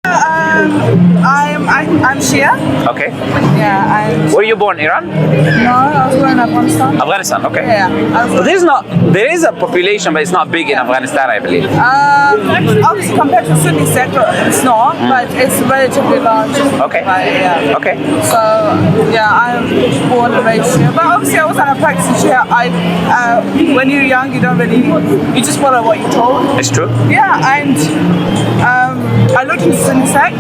I'm Shia. Okay. Yeah, and Were you born in Iran? no, I was born in Afghanistan. Afghanistan, okay. Yeah. There is a population, but it's not big in Afghanistan, I believe. Obviously compared to Sunni sector, it's not, but it's relatively large. Okay. Yeah. Okay. So yeah, I'm born and raised here, but obviously I wasn't a practicing Shia. When you're young, you don't really, you just follow what you're told. It's true. Yeah, and I looked into Sunni sect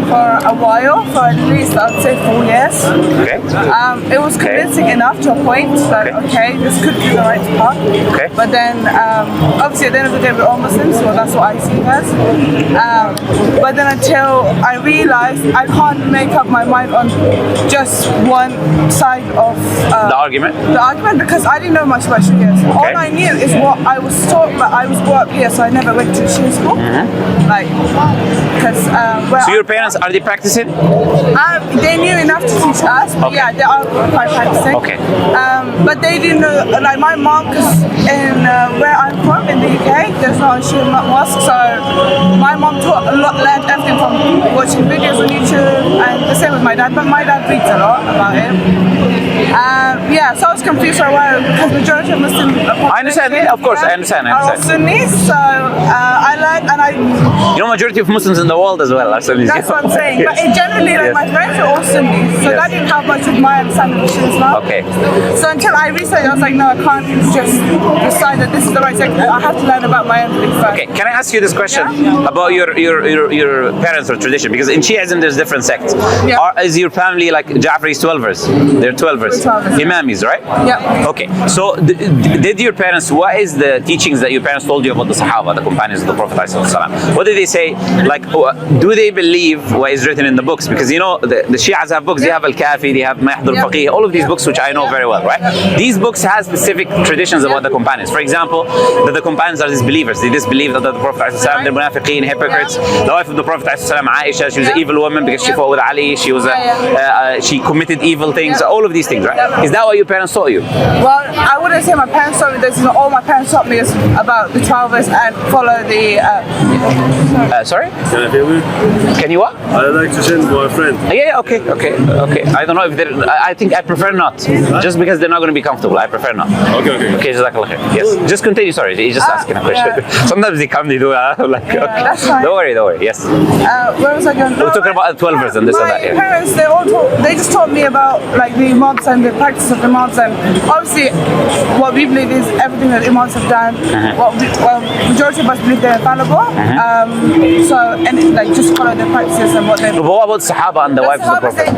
for a while, for at least I'd say 4 years. Okay. It was convincing enough to a point that okay, this could be the right path. Okay. But then obviously at the end of the day we're all Muslims, so that's what I see it as. But then until I realized I can't make up my mind on just one side of The argument? The argument, because I didn't know much about Shia. Okay. All I knew is what I was taught, but I was brought up here, so I never went to Shia school. Like, because So your parents, are they practicing? they knew enough to teach us, but Okay. yeah, they are quite practicing. Okay. But they didn't know, like my mom, because in where I'm from in the UK, there's not a Shia mosque, so my mom learned everything from watching videos on YouTube, and the same with my dad, but my dad reads a lot about it. Yeah, so I was confused for a while because majority of Muslim I understand, yeah, of course, I understand. are all Sunnis, so I learned, and I You know, majority of Muslims in the world as well are Sunnis. that's what I'm saying. Yes. But generally, like Yes. my friends are all Sunnis, so Yes. that didn't help much with my understanding of Shia Islam. Okay. So until I researched, I was like, no, I can't just decide that this is the right sect. I have to learn about my own belief first. Okay, can I ask you this question about your parents or tradition? Because in Shiaism there's different sects. Yeah. Is your family like Ja'faris 12ers? They're 12ers. 12ers, yeah. Imamis, right? Yeah. Okay, so did your parents, what is the teachings that your parents told you about the Sahaba, the companions of the Prophet ﷺ? What did they say? Like, do they believe what is written in the books? Because you know, the Shias have books, they have Al-Kafi, they have Mahd al-Faqih, all of these books which I know very well, right? These books have specific traditions about the companions. For example, that the companions are disbelievers. They disbelieve that the Prophet ﷺ, they're munafiqeen, hypocrites. The wife of the Prophet ﷺ, Aisha, she was an evil woman because she fought with Ali, she committed evil things, all of these things, right? Is that what your parents taught you? Well, I wouldn't say my parents taught me this. All my parents taught me is about the 12ers and follow the. Sorry? Can I film you? Can you what? I'd like to send my friend. Yeah, okay. I don't know if they're, I think I prefer not. Just because they're not going to be comfortable, I prefer not. Okay, Jazakallah khair. Yes. Just continue, sorry. He's just asking a question. Yeah. Sometimes they come, they do like, okay. That's fine. Don't worry. Yes. Where was I going? We're talking about the 12ers and this and that. My Yeah. parents, they just taught me about like the imams and the practice of the imams, and obviously what we believe is everything that imams have done. Majority of us believe they're infallible. And like just follow their practices and what they. But what about Sahaba and the wives of the Prophet?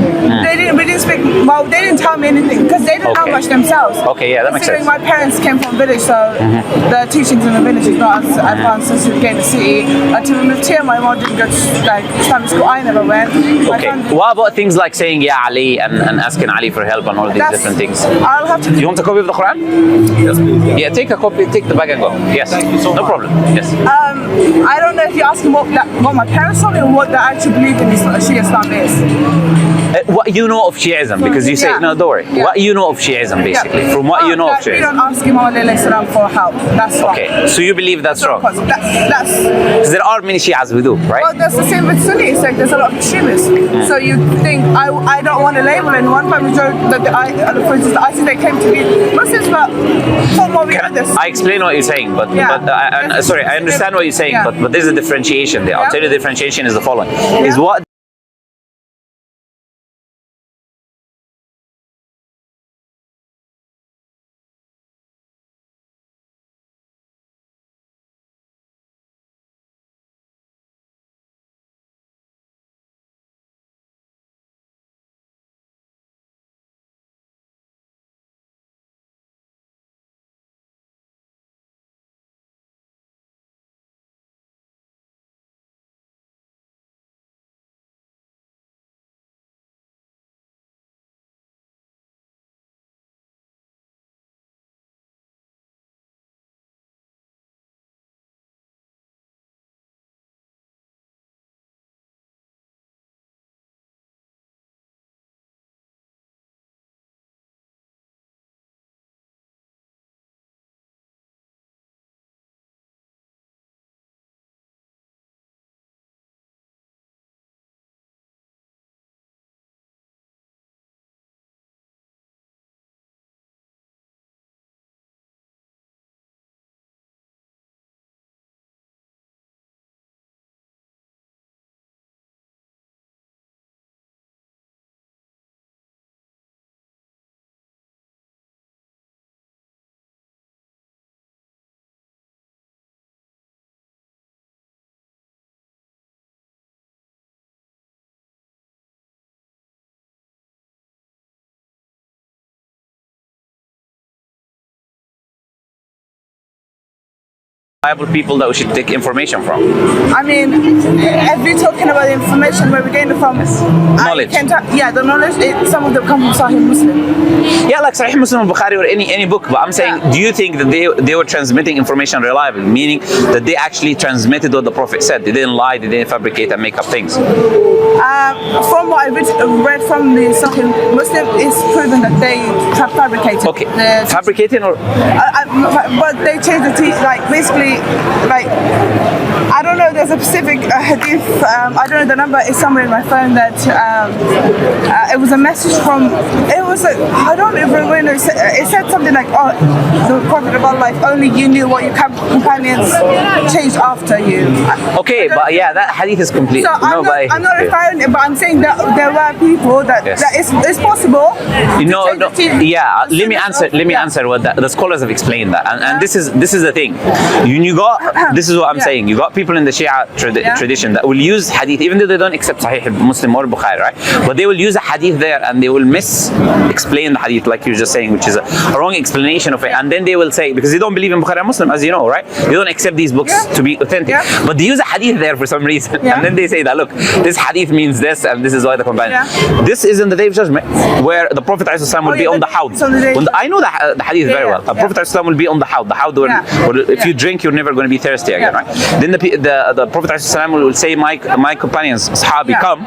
We didn't speak. Well, they didn't tell me anything because they didn't know much themselves. Okay, yeah, that makes sense. My parents came from a village, so the teachings in the village is not as advanced as we get in the city. Until we moved here, my mom didn't go to like Islamic school. I never went. Okay. What about things like saying Ya Ali and asking Ali for help and all these different things? I'll have to. You want a copy of the Quran? Yes, please. Yeah, take a copy, take the bag and go. Yes. No problem. Yes. I don't know if you're asking what my parents told me or what they actually believe in Shia Islam is. What you know of Shiaism, because you say, no, don't worry. What you know of Shiaism, basically, from what you know of We don't Shiaism. ask Imam alayhi salam for help. That's wrong. Okay, so you believe that's wrong? That's Because there are many Shias who do, right? well, that's the same with Sunni. It's like there's a lot of extremists. So you think I don't want to label anyone, but for instance, the ISIS, they claim to be Muslims, but from what we understand. I explain what you're saying, but sorry, I understand what you're saying, but there's a differentiation there. I'll tell you the differentiation is the following: is what reliable people that we should take information from? I mean, if we're talking about the information where we gain it from, Knowledge. The knowledge. Some of them come from Sahih Muslim. Yeah, like Sahih Muslim, Bukhari, or any book. But I'm saying, do you think that they were transmitting information reliably, meaning that they actually transmitted what the Prophet said? They didn't lie, they didn't fabricate and make up things. From what I read from the Sahih Muslim, it's proven that they have fabricated. Okay, fabricating or? But they changed the like basically. Like, I don't know, there's a specific hadith, I don't know the number, is somewhere in my phone that it was a message from, I don't even really know, it said something like, oh, the Prophet of Allah, if only you knew what your companions changed after you. Okay, but yeah, that hadith is complete. So I'm not referring, but I'm saying that there were people that it's possible. Let me answer what the scholars have explained that, and this is the thing. This is what I'm saying. You got people in the Shia tradition that will use hadith, even though they don't accept Sahih Muslim or Bukhari, right? But they will use a hadith there and they will explain the hadith, like you're just saying, which is a wrong explanation of it. And then they will say, because they don't believe in Bukhari and Muslim, as you know, right? They don't accept these books to be authentic. But they use a hadith there for some reason. And then they say that, look, this hadith means this, and this is why the companion. This is in the Day of Judgment, where the Prophet ﷺ will be on the hawd. I know the hadith very well. The Prophet ﷺ will be on the hawd. The hawd where if you drink, you're never going to be thirsty again, right? Then the Prophet ﷺ will say, my companions, Sahabi, come.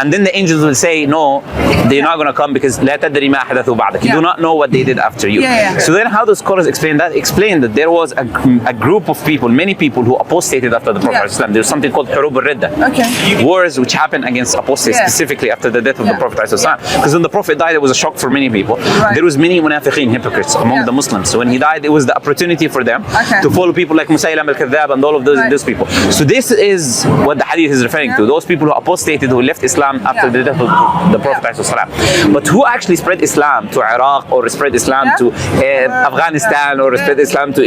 And then the angels will say, no, they're not going to come because لا تدري ما أحدثوا بعدك. You do not know what they did after you. So then how the scholars explain that? Explain that there was a group of people, many people who apostated after the Prophet ﷺ. There was something called Hurub al-Ridda. Wars which happened against apostates specifically after the death of the Prophet ﷺ. Because when the Prophet died, it was a shock for many people. There was many munafiqeen, hypocrites among the Muslims. So when he died, it was the opportunity for them to follow people like Musaylam al-Kadhab and all of those people. So this is what the hadith is referring to. Those people who apostated, who left Islam after the death of the Prophet ﷺ. But who actually spread Islam to Iraq or spread Islam to Afghanistan or spread Islam to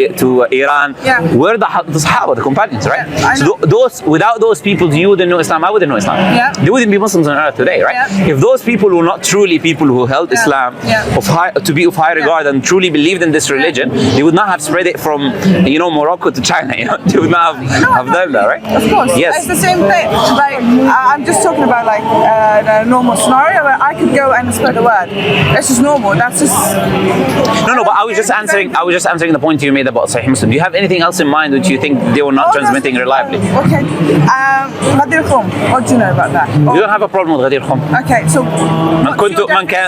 Iran were the Sahaba, the companions, right? So without those people, you wouldn't know Islam, I wouldn't know Islam. There wouldn't be Muslims on earth today, right? If those people were not truly people who held Islam to be of high regard and truly believed in this religion, they would not have spread it from, Morocco to China. They would not have done that, right? Of course. Yes. It's the same thing. Like, I'm just talking about like a normal scenario where I could go and spread the word. It's just normal. That's just. No. But I was just answering the point you made about Sahih Muslim. Do you have anything else in mind which you think they were not transmitting reliably? Okay. Ghadir Khum. What do you know about that? You don't have a problem with Ghadir Khum. Okay, so.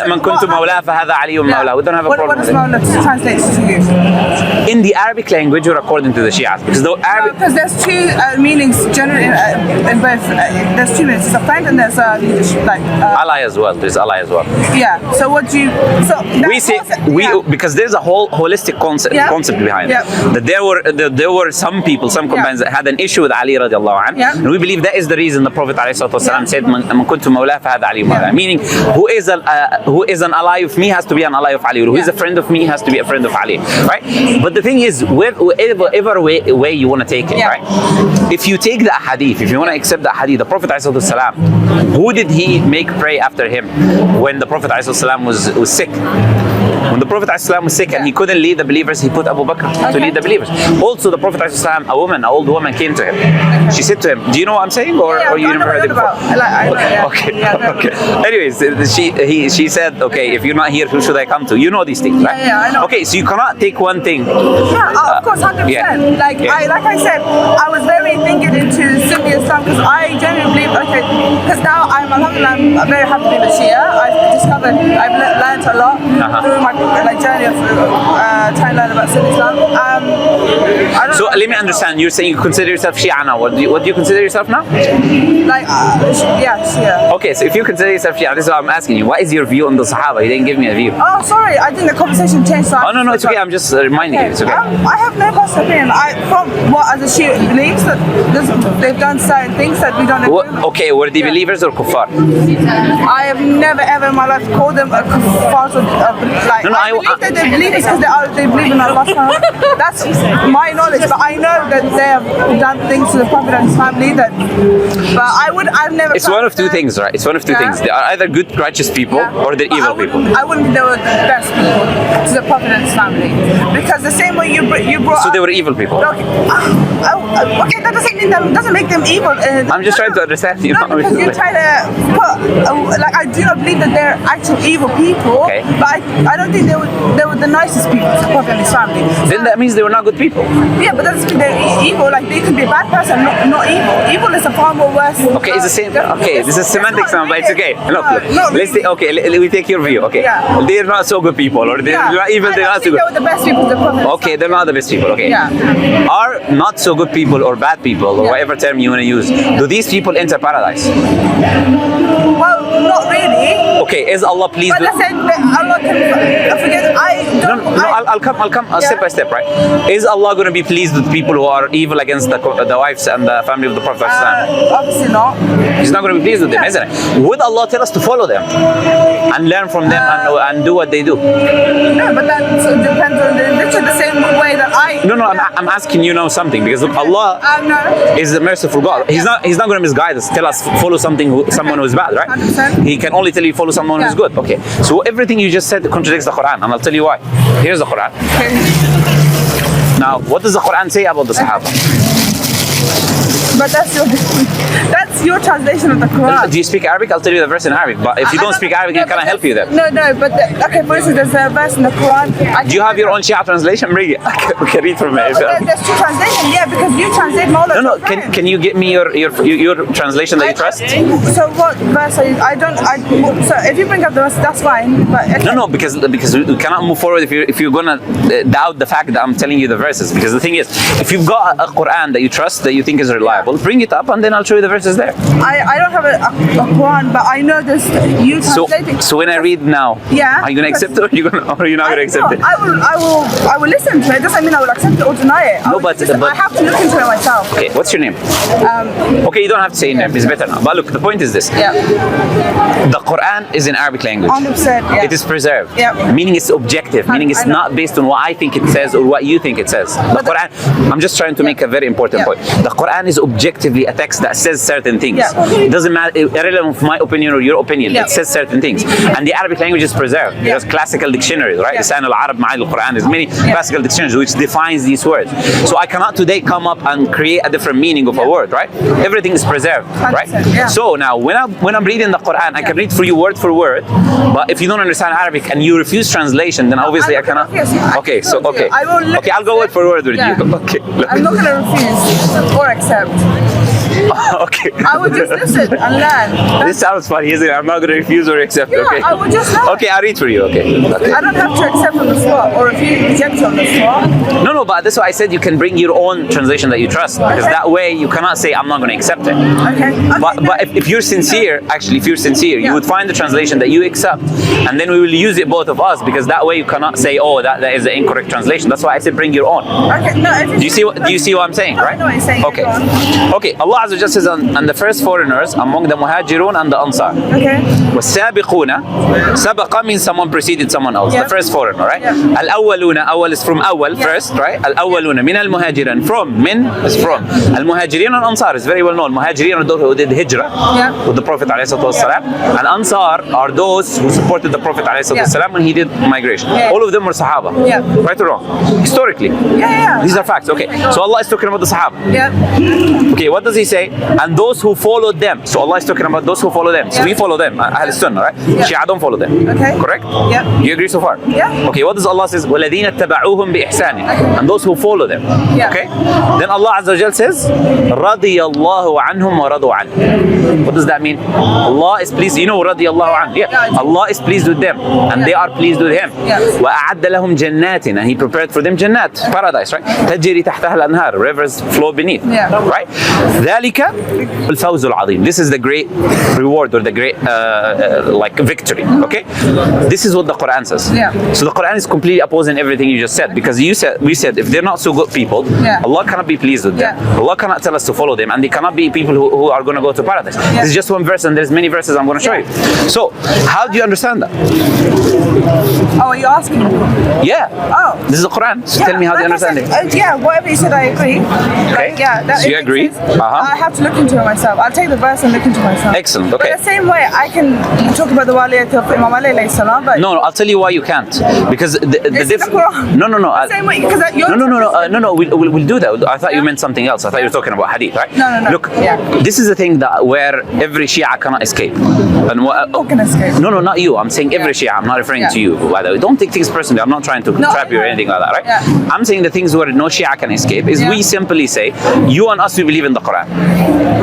من كنت مولاه فهذا علي مولاه. We don't have a problem. What does Mawla translate to you? In the Arabic language or according to the Shias? Because the Arabic. Because there's two meanings generally in both. There's two meanings. There's a friend and there's a like. Ally as well. There's ally as well. Yeah. So what do you? So we say because there's a whole holistic concept behind it. That there were some people, some companions that had an issue with Ali radiallahu anhu, and we believe that is the reason the Prophet ﷺ said, "Man kuntu mawla fa hada Ali mawla." Meaning, who is an ally of me has to be an ally of Ali. Who is a friend of me has to be a friend of Ali, right? But the thing is, whatever way you want to take it, right? If you take the hadith, if you want to accept the hadith, the Prophet ﷺ, who did he make pray after him when the Prophet ﷺ was sick? When the Prophet ﷺ was sick and he couldn't lead the believers, he put Abu Bakr to lead the believers. Also, the Prophet ﷺ, an old woman came to him. She said to him, "Do you know what I'm saying, or you never heard it before?" Okay. Anyways, she said, "Okay, if you're not here, who should I come to?" You know these things, right? Yeah, I know. Okay, so you cannot take one thing. Yeah, of course, 100%. Like I said, I was very thinking into Sunni Islam because I genuinely believe, because now I'm very happy to be a Shia. I've learned a lot through my journey of trying to learn about Sunni Islam. So let me understand. You're saying you consider yourself Shia now. What do you consider yourself now? Like, Shia. Okay, so if you consider yourself Shia, this is what I'm asking you. What is your view on the Sahaba? You didn't give me a view. Oh, sorry. I think the conversation changed. So no, it's okay. I'm just reminding you. It's okay. I have no personal opinion. From what as a Shia believes that they've done certain things that we don't agree with. Okay, were they believers or kuffar? I have never ever in my life called them a kuffar. Like, I believe that they're believers because they believe in Allah. That's my knowledge, but I know that they have done things to the Prophet and his family that. But I've never. It's one of two things, right? It's one of two things. They are either good, righteous people or they're evil people. I wouldn't think they were the best people to the Prophet and his family, because the same way you brought. So they were evil people. Okay, Okay, that doesn't make them evil. I'm just trying to understand you. No, because you're trying to put, like, I do not believe that they're actual evil people, Okay. but I don't think they were the nicest people to Prophet and his family. Then that means they were not good people. Yeah, but that doesn't mean they're evil. Like, they could be a bad person, not evil. Evil is a far more worse. Okay, it's the same. Okay, this is semantics now, but it's okay. Look, let's take. Okay, we take your view. Okay, Yeah. they're not so good people, or they're not evil. They're not so They good. were the best people to Prophet. Okay, they're not the best people. Okay, Yeah. are not so good people or bad people or Yeah. whatever term you want to use? Do these people enter paradise? Well, not really. Okay, is Allah pleased But with? let's say that Allah can forget. I'll come step by step, right? Is Allah going to be pleased with people who are evil against the wives and the family of the Prophet? Obviously not. He's not going to be pleased with them, isn't it? Would Allah tell us to follow them and learn from them and do what they do? No, but that depends on the religion. The same way that No, I'm asking you now something, because look, Allah no. is a merciful God. He's not going to misguide us, tell us follow someone who's bad, right? 100%. He can only tell you follow someone who's good. Okay, so everything you just said contradicts the Quran, and I'll tell you why. Here's the Quran. Okay. Now, what does the Quran say about the Sahaba? But that's your translation of the Quran. Do you speak Arabic? I'll tell you the verse in Arabic. But if you don't speak Arabic, I cannot help you there. No, but okay, for instance, there's a verse in the Quran. Do you have your own Shia translation? Bring it. We can read from it. There's two translations, yeah, because you translate Mawla. No. Can you get me your translation that you trust? So what verse are you? So if you bring up the verse, that's fine. But No, because we cannot move forward if you're gonna doubt the fact that I'm telling you the verses. Because the thing is, if you've got a Quran that you trust, that you think is reliable, bring it up and then I'll show you the verses there. I don't have a Quran, but I know this. You translating. So when I read now, Yeah, are you gonna accept it or are you not gonna accept it? I will listen to it. Doesn't mean I will accept it or deny it. No, but I have to look into it myself. Okay, what's your name? Okay, you don't have to say your name. It's better now. But look, the point is this. Yeah. The Quran is in Arabic language. 100%. Yeah. It is preserved. Yeah. Meaning it's objective. Meaning it's I know. not based on what I think it says or what you think it says. The Quran, I'm just trying to make a very important point. The Quran is objectively a text that says certain things. Yeah. It doesn't matter, irrelevant of my opinion or your opinion. Yeah. It says certain things. And the Arabic language is preserved. There's classical dictionaries, right? Lisan al-Arab ma'al al-Quran. There's many classical dictionaries which defines these words. So I cannot today come up and create a different meaning of a word, right? Everything is preserved, right? Yeah. So now when I'm reading the Quran, I can read for you word for word. But if you don't understand Arabic and you refuse translation, then obviously I cannot. Okay, so okay. Okay, I'll go word for word with you. Okay. I'm not gonna refuse or accept. Okay. I would just listen and learn. This sounds funny, isn't it? I'm not going to refuse or accept. Yeah, Okay. I would just learn. Okay, I'll read for you. Okay. I don't have to accept on the spot or refuse, reject on the spot. No, but that's why I said you can bring your own translation that you trust, because that way you cannot say I'm not going to accept it. Okay. But if you're sincere, actually, if you're sincere, you would find the translation that you accept, and then we will use it both of us, because that way you cannot say, oh, that is the incorrect translation. That's why I said bring your own. Okay. No. Do you see what I'm saying, No, right? I know what you're saying. Okay. Go on. Okay. Allah Azza wa Jalla says, and the first foreigners among the Muhajirun and the Ansar. Okay. والسابقون سبق means someone preceded someone else. Yeah. The first foreigner, right? Yeah. الأولون أول is from أول first, right? الأولون من المهاجرين from is from المهاجرين and Ansar is very well known. Muhajirin are those who did hijrah with the Prophet عليه الصلاة والسلام, and Ansar are those who supported the Prophet عليه الصلاة والسلام when he did migration. All of them were Sahaba. Right or wrong? Historically. Yeah. These are facts. Okay. So Allah is talking about the Sahaba. Yeah. Okay, what does he say? And those who followed them. So Allah is talking about those who follow them. So we follow them. Ahl Sunnah, right? Shia don't follow them. Okay. Correct? Yeah. You agree so far? Yeah. Okay, what does Allah says? وَالَّذِينَ اتَّبَعُوهُمْ بِإِحْسَانٍ. And those who follow them. Yeah. Okay? Then Allah Azza wa Jal says, رَضِيَ اللَّهُ عَنْهُمْ وَرَضُوا عَنْهُ. What does that mean? Allah is pleased. You know رَضِيَ اللَّهُ عَنْهُ. Yeah. Allah is pleased with them. And they are pleased with Him. وَأَعَدَّ لَهُمْ جَنَّاتٍ. And He prepared for them Jannat, paradise, right? تَجْرِي تَحْتَهَا الْأَنْهَارُ. Rivers flow beneath. Right? ذَلِكَ الْفَوْزُ الْعَظِيمُ. This is the great reward or the great like victory. Okay? This is what the Quran says. So the Quran is completely opposing everything you just said, because we said if they're not so good people, Allah cannot be pleased with them. Allah cannot tell us to follow them, and they cannot be people who are going to go to paradise. This is just one verse, and there's many verses I'm going to show you. So how do you understand that? Oh, are you asking me? Yeah. Oh. This is the Quran. So tell me how do you understand it. Yeah, whatever you said, I agree. Okay. Yeah. So you agree? I have to look into it myself. I'll take the verse and look into it myself. Excellent. Okay. But the same way, I can talk about the waliyat of Imam Ali alayhi salam, but No, I'll tell you why you can't. Because the It's the Quran. No. the same way, because No. We'll do that. I thought you meant something else. I thought you were talking about hadith, right? No. Look, Yeah. this is the thing that where every Shia cannot escape. And Who can escape? No, not you. I'm saying every Shia. I'm not referring to you, by the way. Don't take things personally. I'm not trying to trap you or anything like that, right? Yeah. I'm saying the things where no Shia can escape is we simply say, you and us, we believe in the Quran.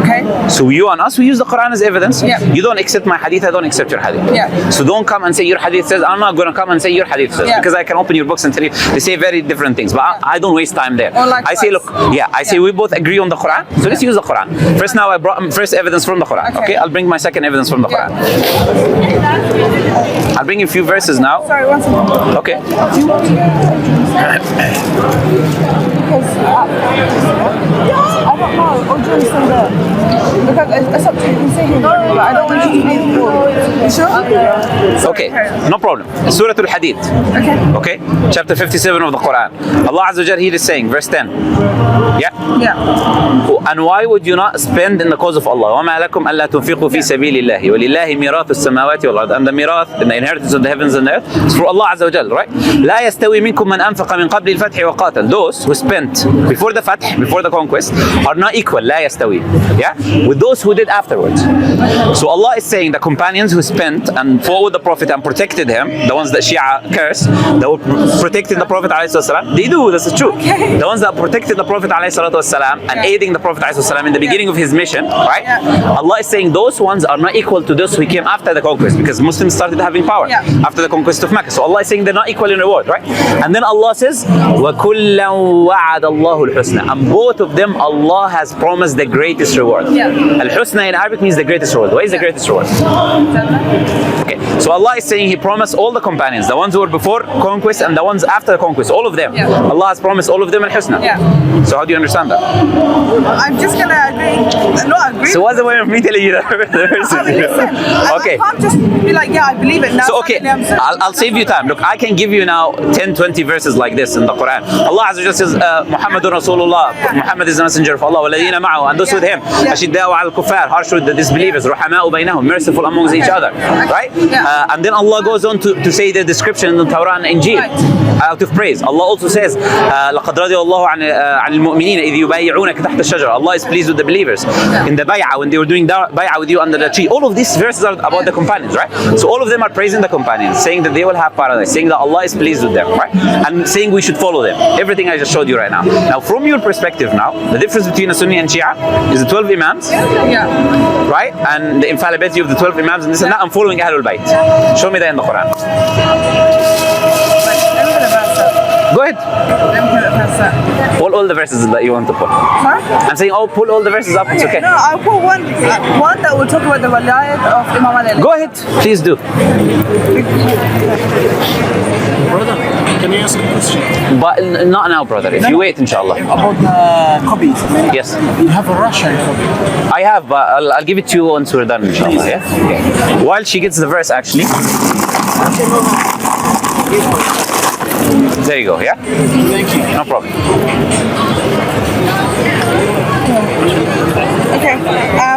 Okay. So you and us, we use the Quran as evidence. Yeah. You don't accept my hadith, I don't accept your hadith. Yeah. So don't come and say your hadith says, I'm not going to come and say your hadith says, Yeah. because I can open your books and tell you, they say very different things, but I don't waste time there. Or likewise. I say, look, I say we both agree on the Quran, so let's use the Quran. First now I brought first evidence from the Quran, okay? I'll bring my second evidence from the Quran. I'll bring a few verses now. Sorry, one second. Okay. Because I don't know, or do you understand that? Because it's up to you, you can say him, but I don't want you to be the rule. You sure? Okay, no problem. Surah Al-Hadid. Okay. Chapter 57 of the Quran. Allah Azza wa Jal here is saying, verse 10. Yeah? Yeah. And why would you not spend in the cause of Allah? وَمَا لَكُمْ أَلَّا تُنْفِقُوا فِي سَبِيلِ اللَّهِ وَلِلَّهِ مِيرَاثُ السَّمَاوَاتِ وَالْأَرْضِ. And the mirath, and the inheritance of the heavens and the earth is for Allah Azza wa Jal, right? لَا يَسْتَوِي مِنْكُمْ مَنْ أَنْفَقَ مِنْ قَبْلِ الْفَتْحِ وَقَاتَلَ. Those who spent before the Fath, before the conquest, are not equal. لَا يَسْتَوِي. Yeah? With those who did afterwards. So Allah is saying the companions who spent and fought with the Prophet and protected him, the ones that Shia curse, that were protecting the Prophet ﷺ, they do, this is true. The ones that protected the Prophet ﷺ and aiding the Prophet ﷺ in the beginning of his mission, right? Allah is saying those ones are not equal to those who came after the conquest, because Muslims started having power after the conquest of Mecca. So Allah is saying they're not equal in reward, right? And then Allah says, وَكُلًّا وَعَدَ اللَّهُ الْحُسْنَى. And both of them, Allah has promised the greatest reward. Al-Husna in Arabic means the greatest reward. What is the greatest reward? Okay, so Allah is saying He promised all the companions, the ones who were before conquest and the ones after the conquest, all of them. Allah has promised all of them Al-Husna. So how do you understand that? I'm just gonna agree. Not agree. So what's the way of me telling you that? Listen, Okay. I can't just be like, yeah, I believe it now. So okay, I'll save you time. Look, I can give you now 10, 20 verses like this in the Quran. Allah Azza wa Jalla says, Muhammadun Rasulullah, Muhammad is the messenger of Allah, وَالَّذِينَ مَعَهُ, and those with him, أَشِدَّاءُ عَلَى الْكُفَّارِ, harsh with the disbelievers, رُحَمَاءُ بَيْنَهُم, merciful amongst each other, right? And then Allah goes on to say the description in the Torah and Injil, out of praise. Allah also says, لَقَدْ رَضِيَ اللَّهُ عَنِ الْمُؤْمِنِينَ إِذْ يُبَايِعُونَكَ تَحْتَ الشَّجَرَةِ. Allah is pleased with the believers in the bay'ah, when they were doing bay'ah with you under the tree. All of these verses are about the companions, right? So all of them are praising the companions, saying that they will have paradise, saying that Allah is pleased with them, right? And saying we should follow them. Everything I just showed you right now. Now, from your perspective now, the difference between a Sunni and Shia is the 12 Imams, right? And the infallibility of the 12 Imams and this and that, and following Ahlul Bayt. Show me that in the Quran. Go ahead. Pull all the verses that you want to pull. I'm saying, pull all the verses up, it's okay. No, I'll put one that will talk about the walayat of Imam Ali. Go ahead, please do. Brother, can I ask a question? But not now, brother. If you wait, inshallah. About the copies. Yes. You have a Russian copy. I have, but I'll give it to you once we're done, inshallah. Yeah? Okay. While she gets the verse, actually. There you go, yeah? Thank you. No problem. Okay,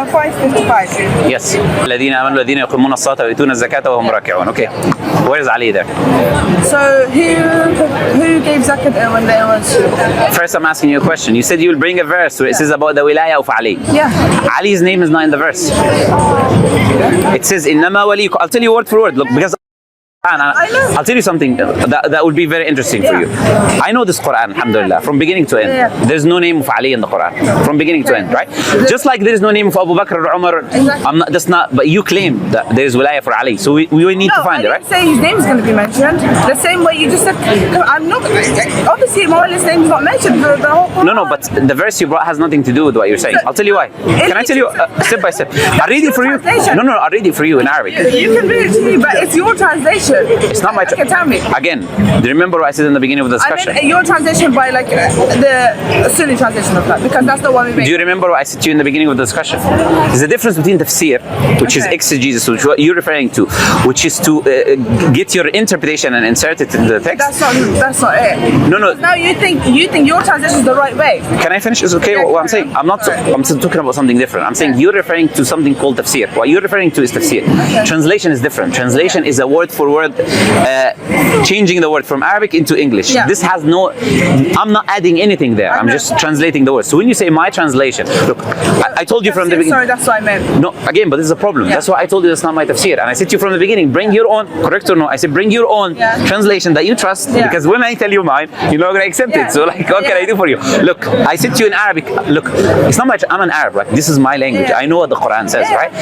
555. Yes. الذين آمنوا الذين يقيمون الصلاة ويؤتون الزكاة وهم راكعون. Okay. Where's Ali there? So who gave zakat when there was? First, I'm asking you a question. You said you will bring a verse where it says about the wilayah of Ali. Yeah. Ali's name is not in the verse. It says إنما وليكم. I'll tell you word for word. Look, because I'll tell you something that would be very interesting for you. I know this Quran, alhamdulillah, from beginning to end. There's no name of Ali in the Quran, from beginning to end, right? Just like there is no name of Abu Bakr or Umar. But you claim that there is wilayah for Ali, so we need to find it, right? I didn't say his name is going to be mentioned. The same way you just said, I'm not, obviously Imam Ali's name is not mentioned. The whole Quran. No, but the verse you brought has nothing to do with what you're saying. I'll tell you why. Can I tell you step by step? I'll read it for you. No, I'll read it for you in Arabic. You can read it to me, but it's your translation. translation? It's not my Okay, tell me. Again, do you remember what I said in the beginning of the discussion? I mean, your translation by like the Sunni translation of that, because that's the one we make. Do you remember what I said to you in the beginning of the discussion? There's a difference between tafsir, which is exegesis, which what you're referring to, which is to get your interpretation and insert it in the text. That's not it. No. Now you think your translation is the right way. Can I finish? It's okay. Yeah, What I'm saying, I'm still talking about something different. I'm saying you're referring to something called tafsir. What you're referring to is tafsir. Translation is different. Translation is a word for word, changing the word from Arabic into English. Yeah. This has no. I'm not adding anything there. I'm just translating the words. So when you say my translation, look, I told you from the beginning. Sorry, that's what I meant. No, again, but this is a problem. Yeah. That's why I told you that's not my tafsir. And I said to you from the beginning, bring your own, correct or no? I said, bring your own translation that you trust, because when I tell you mine, you're not going to accept it. So like, what can I do for you? Look, I said to you in Arabic, look, it's not much, I'm an Arab, right? This is my language. I know what the Quran says, right?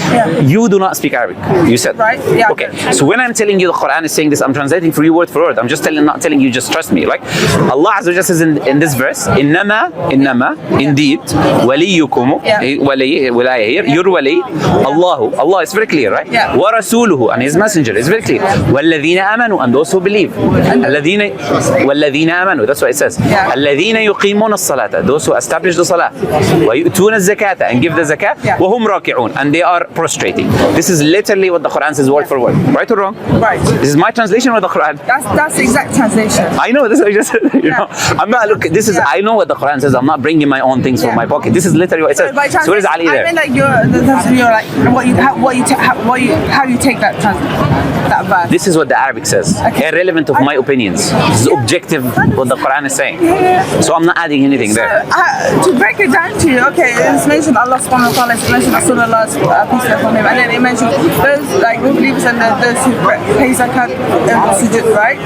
You do not speak Arabic, you said. Right, yeah. Okay, so when I'm telling you the Quran is saying this, I'm translating for you word for word. I'm just not telling you just trust me. Like, Allah Azza wa Jalla says in this verse, innama, indeed, waliyukum, wilaya here, your wali, Allah is very clear, right? Yeah. Wa rasuluhu, and his messenger is very clear. Walladhina amanu, and those who believe. Walladhina amanu, that's what it says. Yeah. Alladhina yuqimuna as-salata, those who establish the salah. Wa yu'tuna az-zakata, and give the zakat. Wa hum raki'un, and they are prostrating. This is literally what the Quran says word for word. Right or wrong? Right. This is my translation of the Quran. That's the exact translation. I know, this is what I just said, you know. I'm not, look, this is, I know what the Quran says. I'm not bringing my own things from my pocket. This is literally what it says. So where is Ali there? I mean, like you're like how you take that verse. This is what the Arabic says. Okay. Irrelevant of my opinions. This is objective what the Quran is saying. So I'm not adding anything there. To break it down to you, okay, it's mentioned Allah subhanahu wa ta'ala, it's mentioned Rasulullah, peace be upon him, and then it mentioned those like who believers and those who pay zakat and sujood, right?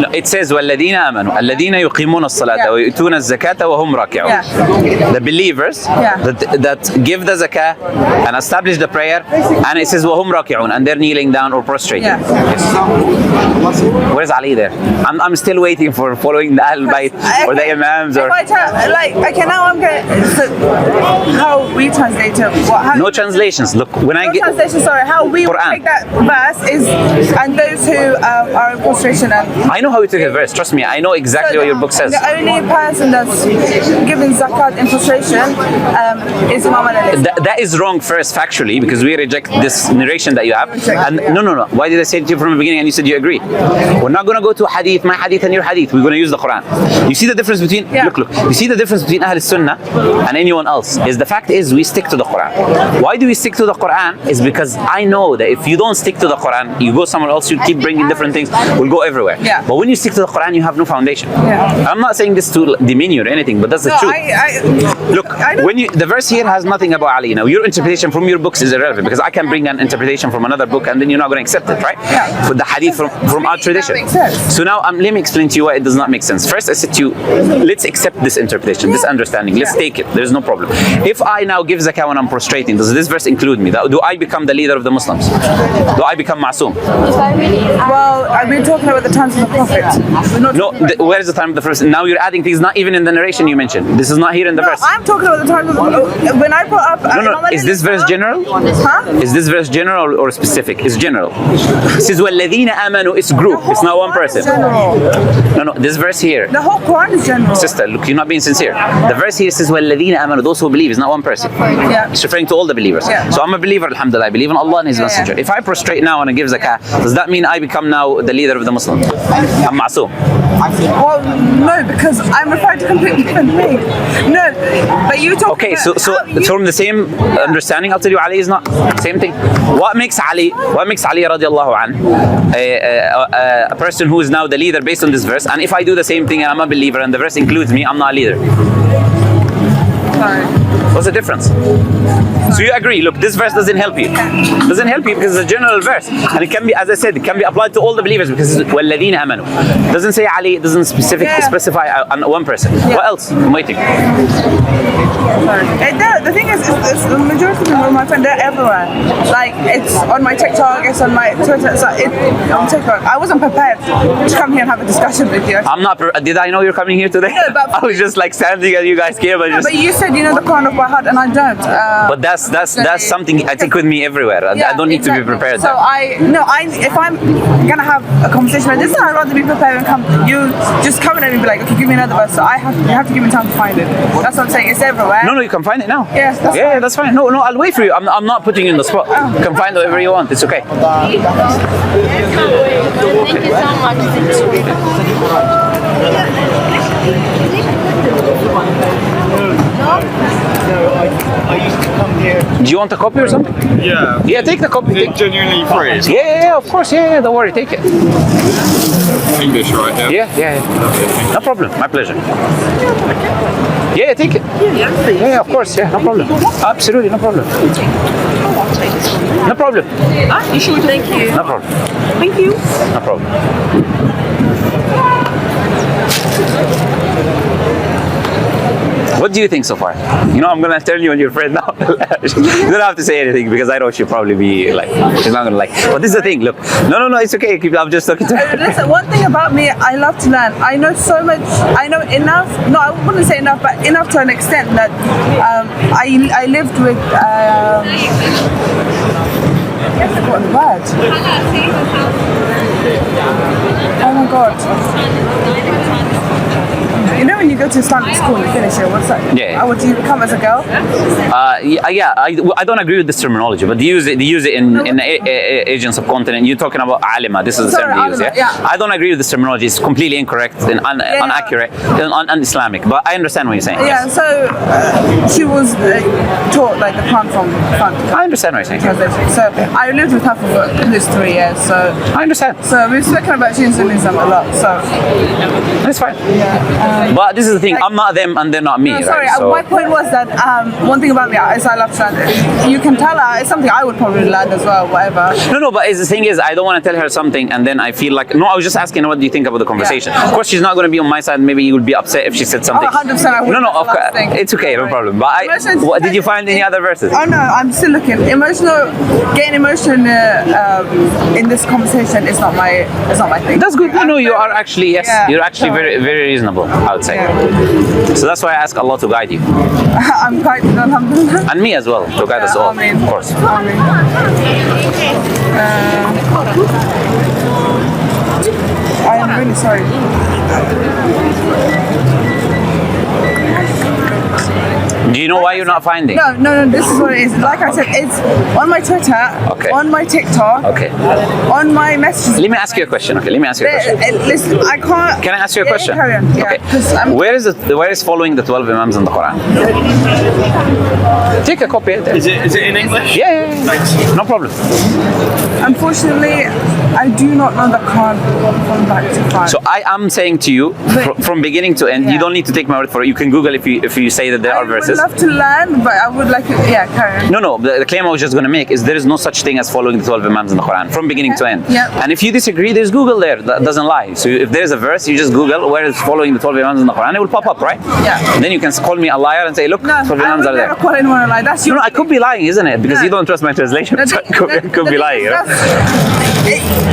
No, it says وَالَّذِينَ آمَنُوا الَّذِينَ يُقِيمُونَ الصَّلَاةَ وَيُؤْتُونَ الزَّكَاةَ وَهُمْ رَاكِعُونَ. The believers that give the zakah and establish the prayer, and it says وَهُمْ رَاكِعُونَ, and they're kneeling down or prostrating. Yes. Where's Ali there? I'm still waiting for following the Ahl Bayt or the Imams or. Okay, now I'm going. So how we translate it? No translations. Look, when I get translation. Sorry, how we take that verse is, and those who are in prostration. I know how you take the verse. Trust me, I know exactly what your book says. The only person that's giving zakat in prostration is Imam Ali. That is wrong first, factually, because we reject this narration that you have. And no. Why did I say it to you from the beginning and you said you agree? We're not going to go to hadith, my hadith and your hadith. We're going to use the Quran. You see the difference between, look, you see the difference between Ahl Sunnah and anyone else is the fact is we stick to the Quran. Why do we stick to the Quran? Is because I know that if you don't stick to the Quran, you go somewhere else, you keep bringing different things, we'll go everywhere. Yeah. But when you stick to the Quran, you have no foundation. Yeah. I'm not saying this to demean you or anything, but that's the truth. Look, when the verse here has nothing about Ali. Now, your interpretation from your books is irrelevant because I can bring an interpretation from another book and then you're not going to accept it, right? Yeah. For the hadith from our tradition. That makes sense. So now let me explain to you why it does not make sense. First, I said to you, let's accept this interpretation, this understanding. Let's take it. There's no problem. If I now give zakah when I'm prostrating, does this verse include me? Do I become the leader of the Muslims? Do I become ma'soom? Well, I've been talking about the times of the Prophet. No, where is the time of the first? Now you're adding things not even in the narration you mentioned. This is not here in the verse. I'm talking about the times of the Prophet. When I brought up... No. Is this verse general? Huh? Is this verse general or specific? It's general. It says وَالَّذِينَ آمَنُوا. It's group. It's not one person. No. This verse here. The whole Quran is general. Sister, look, you're not being sincere. The verse here says وَالَّذِينَ آمَنُوا. Those who believe is not one person. Yeah. It's referring to all the believers. Yeah. So I'm a believer, alhamdulillah. I believe in Allah and His Messenger. If I prostrate now and I give zakah, does that mean I become now the leader of the Muslims? I'm ma'soom. Well, no, because I'm referring to completely different thing. No, but you talk. Okay, so from the same understanding, I'll tell you, Ali is not same thing. What makes Ali radiallahu anhu a person who is now the leader based on this verse? And if I do the same thing and I'm a believer and the verse includes me, I'm not a leader. Sorry. What's the difference? So you agree, look, this verse doesn't help you. Doesn't help you because it's a general verse. And it can be, as I said, it can be applied to all the believers because it's وَالَّذِينَ آمَنُوا. It doesn't say Ali, it doesn't specify on one person. What else? I'm waiting. Sorry. The thing is, it's the majority of my friends, they're everywhere. Like, it's on my TikTok, it's on my Twitter, so on TikTok. I wasn't prepared to come here and have a discussion with you. I'm not. Did I know you're coming here today? No, but I was just like standing and you guys came. but you said you know the Quran of by heart, and I don't. But that's something I take with me everywhere. I don't need to be prepared. So if I'm gonna have a conversation like this, I'd rather be prepared and come. You just come in and be like, okay, give me another verse. So you have to give me time to find it. That's what I'm saying. It's everywhere. No, you can find it now. Yes, that's yeah, fine. that's fine. No, I'll wait for you. I'm not putting you in the spot. You can find whatever you want. It's okay. Thank you so much. I used to come here. Do you want a copy or something? Yeah. Yeah, take the copy. It's genuinely free. Yeah, of course. Yeah, don't worry. Take it. English, right? Yeah. No problem. My pleasure. Yeah, take it. Yeah, of course. Yeah, no problem. Absolutely, no problem. No problem. You sure? Thank you. No problem. Thank you. No problem. What do you think so far? You know, I'm gonna turn you on your friend now. You don't have to say anything because I know she'll probably be like, she's not gonna like. But this is the thing. Look, no, it's okay. I'm just talking to her. Listen, one thing about me, I love to learn. I know so much. I know enough. No, I wouldn't say enough, but enough to an extent that I lived with. What word? Oh my God. You know when you go to Islamic school and you finish it, what's that? Yeah. What do you become as a girl? I don't agree with this terminology, but they use it in Asian subcontinent. You're talking about alima. This is the term they use. Yeah? I don't agree with this terminology. It's completely incorrect and inaccurate and un-Islamic. But I understand what you're saying. Yeah. Yes. So she was taught like the Quran from front. I understand what you're saying. Translation. So I lived with her for at least 3 years. So I understand. So we've spoken about Shia and Sunnism a lot. So That's fine. yeah. But this is the thing. I'm not them and they're not me. No, sorry, right? So my point was that one thing about me is I love translation. You can tell her it's something I would probably learn as well, whatever. No, but the thing is, I don't want to tell her something and then I feel like, no, I was just asking her what do you think about the conversation. Of course, she's not going to be on my side. Maybe you would be upset if she said something. 100% I would. No, of course. It's okay, no problem. But did you find any other verses? Oh no, I'm still looking. Getting emotional in this conversation is not my thing. That's good. No, you are actually, yes, Yeah. you're actually very, very reasonable, I would say. Yeah. So that's why I ask Allah to guide you. I'm quite alhamdulillah. And me as well, to guide us all, Amen. of course. Amen. I am really sorry. Do you know why you're not finding? No, this is what it is. Like I said, it's on my Twitter, on my TikTok, on my messages. Let me ask you a question, Listen, I can't... Can I ask you a question? Carry on. Yeah, okay. Where is following the 12 Imams in the Quran? Take a copy. Is it in English? Yeah. Thanks. No problem. Unfortunately, I do not know the Quran from back to front. So I am saying to you, from beginning to end, you don't need to take my word for it. You can Google if you say that there are verses. I would love to learn, but I would like to, carry on. No, the claim I was just going to make is there is no such thing as following the 12 Imams in the Quran, from beginning to end. Yeah. And if you disagree, there's Google there, that doesn't lie. So if there's a verse, you just Google where is following the 12 Imams in the Quran, it will pop up, right? Yeah. And then you can call me a liar and say, look, 12 Imams are there. I would never call anyone a liar. That's your... No, I could be lying, isn't it? Because you don't trust my translation. So I could be lying.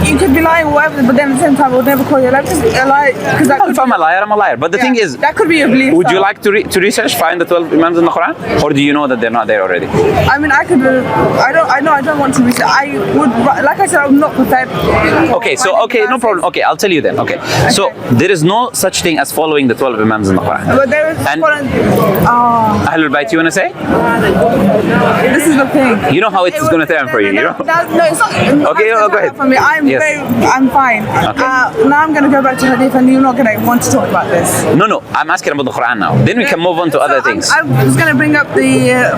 You could be lying, whatever, but then at the same time, I would never call you a liar. If I'm a liar, I'm a liar. But the thing is, that could be your belief. Would you like to research, find the 12 Imams in the Quran? Or do you know that they're not there already? I mean, I could. I don't want to research. I would, like I said, I'm not prepared. Okay, no problem. Okay, I'll tell you then. Okay, so there is no such thing as following the 12 Imams in the Quran. But there is. Ahlul Bayt, you want to say? This is the thing. You know how it's going to turn for you, you know? No, it's not. Okay, go ahead. For me, I'm fine. Okay. Now I'm going to go back to Hadith, and you're not going to want to talk about this. No, I'm asking about the Quran now. Then we can move on to other things. I was going to bring up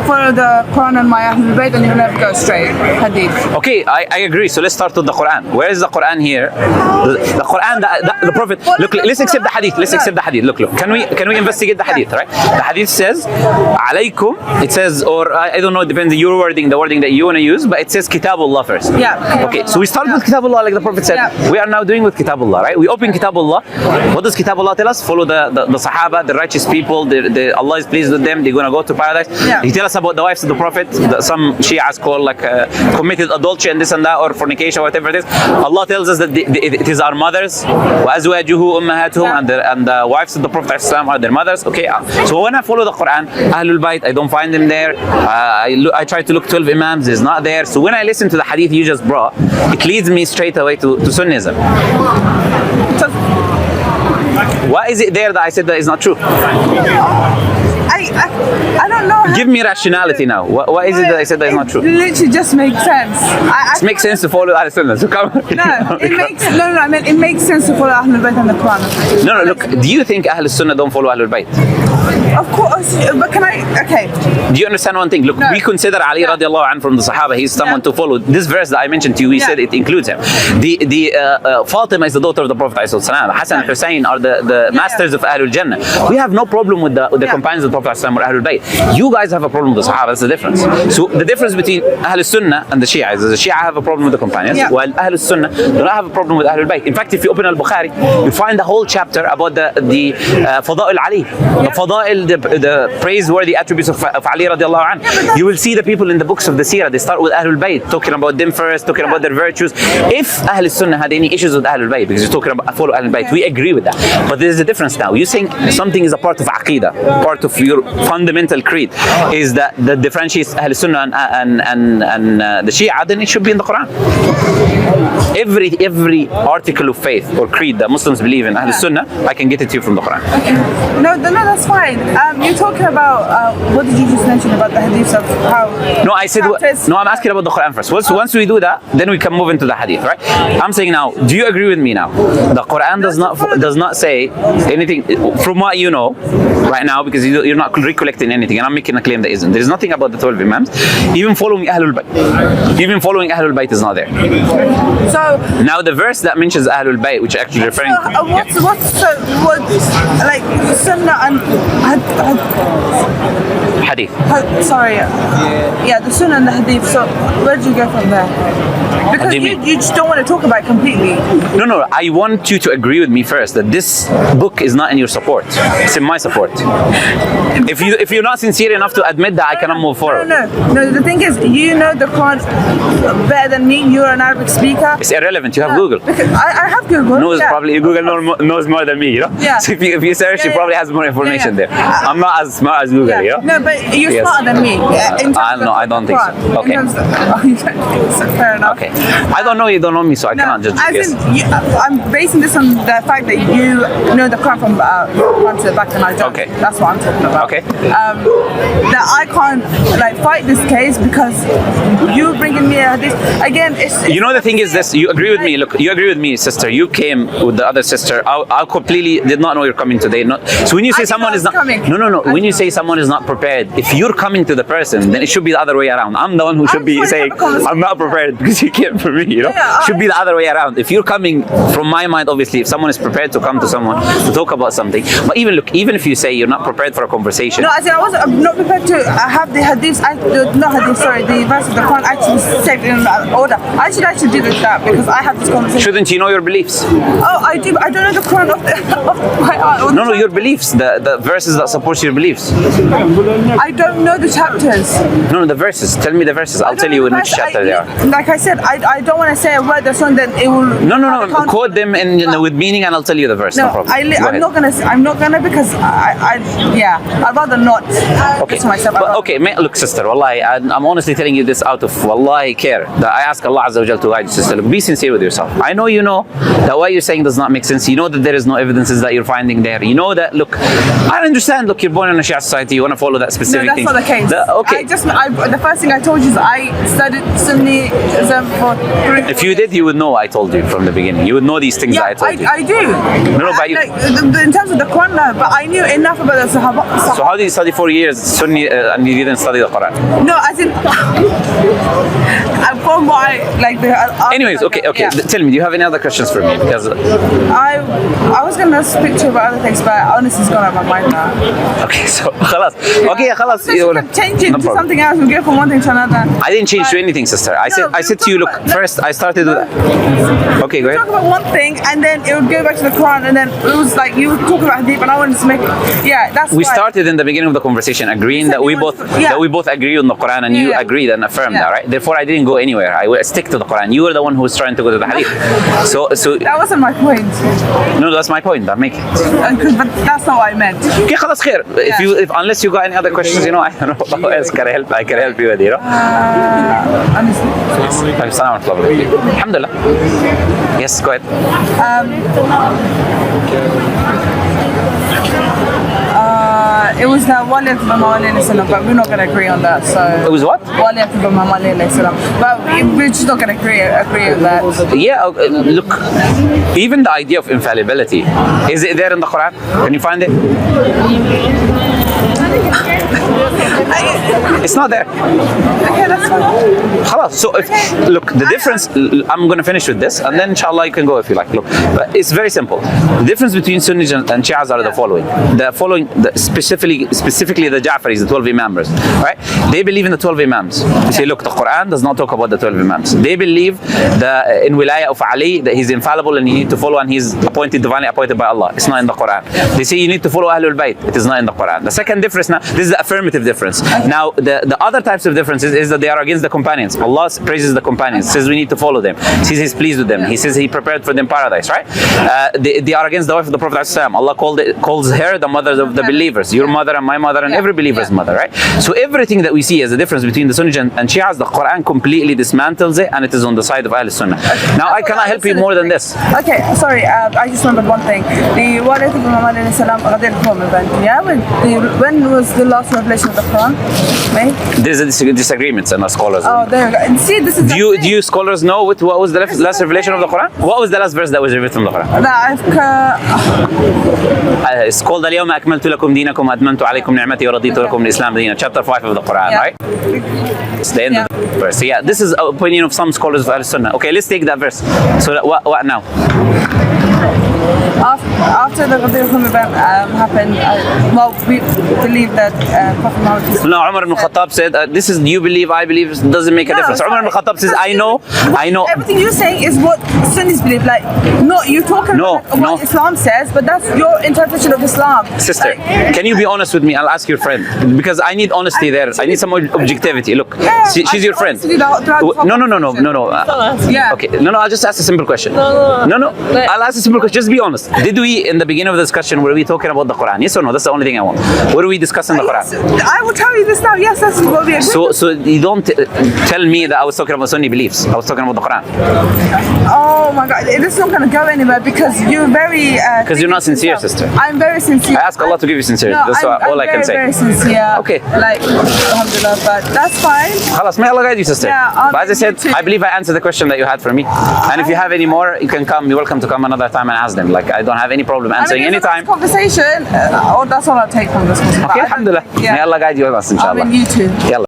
follow the Quran and my Ahlul Bayt, and you'll never go straight Hadith. Okay, I agree. So let's start with the Quran. Where is the Quran here? The Quran, the Prophet. Look, let's accept the Hadith. Let's accept the Hadith. Look. Can we investigate the Hadith? Right? The Hadith says, "Alaykum." It says, or I don't know, it depends on your wording, the wording that you want to use, but it says Kitabullah first. Yeah. Okay, so we start with Kitabullah, like the Prophet said. Yeah. We are now doing with Kitabullah, right? We open Kitabullah. What does Kitabullah tell us? Follow the Sahaba, the righteous people. Allah is pleased with them. They're going to go to paradise. Yeah. He tell us about the wives of the Prophet. Some Shias call like committed adultery and this and that, or fornication, whatever it is. Allah tells us that it is our mothers. وَأَزْوَاجُهُ أُمَّهَاتُهُم, and the wives of the Prophet ﷺ are their mothers. Okay, so when I follow the Quran, Ahlul Bayt, I don't find them there. I try to look 12 Imams, is not there. So when I listen to the hadith you just brought, it leads me straight away to Sunnism. Why is it there that I said that is not true? I don't know. Give me rationality now. Why is it that I said that is not true? It literally just makes sense. It makes sense to follow Ahl Sunnah. So come on. I mean, it makes sense to follow Ahlul Bayt and the Quran. No, look, do you think Ahl Sunnah don't follow Ahlul Bayt? Of course, but can I, okay. Do you understand one thing? Look, we consider Ali radiallahu anhu from the Sahaba, he's someone to follow. This verse that I mentioned to you, we said it includes him. Fatima is the daughter of the Prophet ﷺ. Hassan and Hussein are the masters of Ahlul Jannah. We have no problem with the companions of the Prophet ﷺ or Ahlul Bayt. You guys have a problem with the Sahaba, that's the difference. So the difference between Ahlul Sunnah and the Shia is the Shia have a problem with the companions, while Ahlul Sunnah do not have a problem with Ahlul Bayt. In fact, if you open Al-Bukhari, you find the whole chapter about the Fada'il Ali, the Fada'il, the praiseworthy attributes of Ali radiallahu anhu. You will see the people in the books of the Seerah, they start with Ahlul Bayt, talking about them first, talking about their virtues. If Ahlul Sunnah had any issues with Ahlul Bayt, because you're talking about follow Ahlul Bayt, we agree with that. But there's a difference now. You're saying something is a part of Aqidah, part of your fundamental creed, is that differentiates Ahlul Sunnah and the Shia, then it should be in the Quran. Every article of faith or creed that Muslims believe in, Ahlul Sunnah, I can get it to you from the Quran. No, that's fine. You're talking about, what did you just mention about the hadiths of how... No, I said, I'm asking about the Quran first. Once we do that, then we can move into the hadith, right? I'm saying now, do you agree with me now? The Quran does not say anything, from what you know, right now, because you're not recollecting anything, and I'm making a claim that isn't. There's nothing about the 12 Imams. Even following Ahlul Bayt is not there. So now the verse that mentions Ahlul Bayt, which actually referring to... like Sunnah and Hadith. The Sunnah and the Hadith. So where do you go from there? Because you just don't want to talk about it completely. No, I want you to agree with me first that this book is not in your support. It's in my support. If you're not sincere enough to admit that, I cannot move forward. No, the thing is, you know the Quran better than me. You're an Arabic speaker. It's irrelevant. You have Google. I have Google. Google knows more than me, you know? Yeah. So if you search, it probably has more information there. I'm not as smart as Google, you know? No, but you're smarter than me. I don't think so. Okay. Fair enough. Okay. I don't know you don't know me, so I cannot judge you. I'm basing this on the fact that you know the Quran from front to the back and I don't. Okay. That's what I'm talking about. Okay. That I can't fight this case because you bringing me this again. You know the thing is this. You agree with me. Look, you agree with me, sister. You came with the other sister. I completely did not know you're coming today. So when you say someone is not coming. No. When you say someone is not prepared, if you're coming to the person, then it should be the other way around. I'm the one who should be saying I'm not prepared because you came for me. You know, it should be the other way around. If you're coming from my mind, obviously, if someone is prepared to come to someone to talk about something, but even if you say you're not prepared for a conversation. No, I'm not prepared to have the hadiths. The verse of the Quran actually saved in order. I should actually do that because I have this conversation. Shouldn't you know your beliefs? Oh, I do. But I don't know the Quran off my heart. No, your beliefs. The verses that support your beliefs. I don't know the chapters. No, the verses. Tell me the verses. I'll tell you in which chapter they are. Like I said, I don't want to say a word that's one that it will. No. Quote them with meaning, and I'll tell you the verse. No problem. I'm not gonna because I'd rather not. Okay. Look, sister. Wallahi, I'm honestly telling you this out of wallahi care. That I ask Allah Azza wa Jal to guide you, sister. Look, be sincere with yourself. I know you know that what you're saying does not make sense. You know that there is no evidences that you're finding there. You know that. Look, I understand. Look, you're born in a Shia society. You want to follow that specific thing. No, that's not the case. The first thing I told you is I studied Sunnism for 3 years. If you did, you would know I told you from the beginning. You would know these things that I told you. I do. No, but in terms of the Quran, but I knew enough about the Sahaba. So how did you study 4 years Sunni and you didn't study the Quran? No, as in, from what Anyways, okay. Yeah. Tell me, do you have any other questions for me? Because I was gonna speak to you about other things, but honestly, it's gone out of my mind now. Okay, so خلاص. Okay, yeah, خلاص. So you kept changing to something else. We go from one thing to another. I didn't change to anything, sister. I said to you, look, first I started with. Okay, go ahead. Talk about one thing and then it would go back to the Quran and then it was like you would talk about hadith and I wanted to make that's We started in the beginning of the conversation agreeing that we both agree on the Quran and you agreed and affirmed that, right? Therefore, I didn't go anywhere. I will stick to the Quran. You were the one who was trying to go to the hadith. So that wasn't my point. No, that's my point. I'm making. But that's not what I meant. Okay, خلاص خير. If unless you got any other questions, you know, I don't know what else I can help you with, you know. Assalamu alaikum. Alhamdulillah. Yes, go ahead. It was that but we're not going to agree on that. So It was what? But we're just not going to agree on that. Yeah, look, even the idea of infallibility, is it there in the Quran? Can you find it? It's not there. Okay, that's fine. خلاص. So look, the difference, I'm going to finish with this and then inshallah you can go if you like. Look, but it's very simple. The difference between Sunnis and Shias are the following. Specifically the Ja'faris, the 12 Imams, right? They believe in the 12 Imams. You say, look, the Quran does not talk about the 12 Imams. They believe in wilayah of Ali, that he's infallible and you need to follow and he's divinely appointed by Allah. It's not in the Quran. They say you need to follow Ahlul Bayt. It is not in the Quran. The second difference now, this is the affirmative difference. Now, the other types of differences is that they are against the companions. Allah praises the companions, says we need to follow them. He says he's pleased with them. He says he prepared for them paradise, right? They are against the wife of the Prophet ﷺ. Allah calls her the mother of the believers. Your mother and my mother and every believer's mother, right? So everything that we see as a difference between the Sunnis and Shias, the Quran completely dismantles it and it is on the side of Ahl Sunnah. Now, I cannot help you more than this. Okay, sorry, I just remembered one thing. The Walid ibn Muhammad event, when was the last revelation of the Quran? May? There's a disagreements and our scholars. Oh, there we go. And see, this is do you scholars know what was the last revelation of the Quran? What was the last verse that was revealed from the Quran? It's called اليوم أكملت لكم دينكم وأتممت عليكم نعمتي ورضيت لكم الإسلام دينا. Chapter 5 of the Quran, right? It's the end of the verse. So yeah, this is the opinion of some scholars of Al-Sunnah. Okay, let's take that verse. So what now? After the event happened, we believe that Prophet Muhammad... No, Umar ibn Khattab said, this is you believe, I believe, it doesn't make a difference. Umar ibn Khattab says, I know. Everything you're saying is what Sunnis believe. Like, not you talking about what Islam says, but that's your interpretation of Islam. Sister, can you be honest with me? I'll ask your friend. Because I need honesty there. I need some objectivity. Look, she's your friend. No. Yeah. Okay, no, I'll just ask a simple question. No. I'll ask a simple question. Just be honest. Did we, in the beginning of the discussion, were we talking about the Quran? Yes or no? That's the only thing I want. Were we discussing the Quran? I will tell you this now. Yes, that's what we agreed. So you don't tell me that I was talking about Sunni beliefs. I was talking about the Quran. Oh my God, this is not going to go anywhere because you're very... Because you're not sincere, sister. I'm very sincere. I ask Allah to give you sincerity. That's all I can say. I'm very sincere. Okay. Like, alhamdulillah, but that's fine. Khalas, may Allah guide you, sister. Yeah, but as I said, I believe I answered the question that you had for me. And if you have any more, you can come. You're welcome to come another time and ask them. Like, I don't have any problem answering anytime. Conversation, that's all I'll take from this. Okay, alhamdulillah. May Allah guide you with us, inshallah. You too. Yalla.